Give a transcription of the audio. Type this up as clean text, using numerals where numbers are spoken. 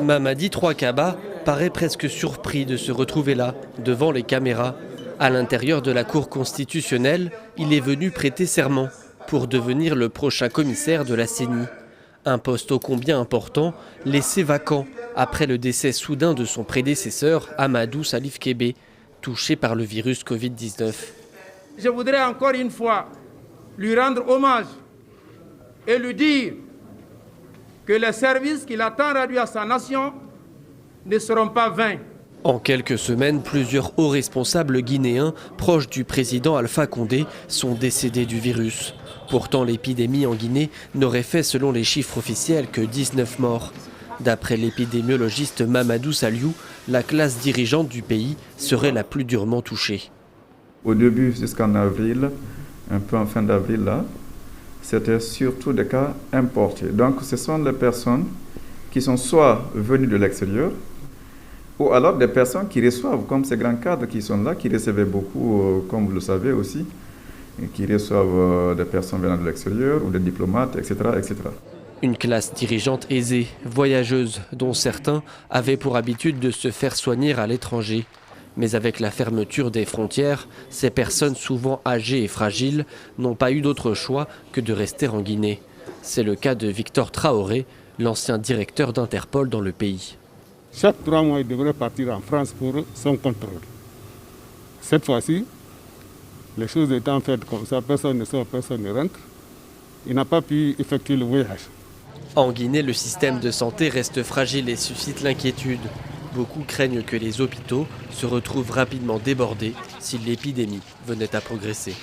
Mamadi Troakaba paraît presque surpris de se retrouver là, devant les caméras. À l'intérieur de la Cour constitutionnelle, il est venu prêter serment pour devenir le prochain commissaire de la CENI. Un poste ô combien important, laissé vacant après le décès soudain de son prédécesseur, Amadou Salif Kébé, touché par le virus Covid-19. Je voudrais encore une fois lui rendre hommage et lui dire que les services qu'il a tant rendus à sa nation ne seront pas vains. En quelques semaines, plusieurs hauts responsables guinéens proches du président Alpha Condé sont décédés du virus. Pourtant, l'épidémie en Guinée n'aurait fait, selon les chiffres officiels, que 19 morts. D'après l'épidémiologiste Mamadou Saliou, la classe dirigeante du pays serait la plus durement touchée. Au début, jusqu'en avril, un peu en fin d'avril, là, c'était surtout des cas importés. Donc, ce sont les personnes qui sont soit venues de l'extérieur, ou alors des personnes qui reçoivent, comme ces grands cadres qui sont là, qui recevaient beaucoup, comme vous le savez aussi, et qui reçoivent des personnes venant de l'extérieur, ou des diplomates, etc., etc. Une classe dirigeante aisée, voyageuse, dont certains avaient pour habitude de se faire soigner à l'étranger. Mais avec la fermeture des frontières, ces personnes souvent âgées et fragiles n'ont pas eu d'autre choix que de rester en Guinée. C'est le cas de Victor Traoré, l'ancien directeur d'Interpol dans le pays. Chaque 3 mois, il devrait partir en France pour son contrôle. Cette fois-ci, les choses étant faites comme ça, personne ne sort, personne ne rentre. Il n'a pas pu effectuer le voyage. En Guinée, le système de santé reste fragile et suscite l'inquiétude. Beaucoup craignent que les hôpitaux se retrouvent rapidement débordés si l'épidémie venait à progresser.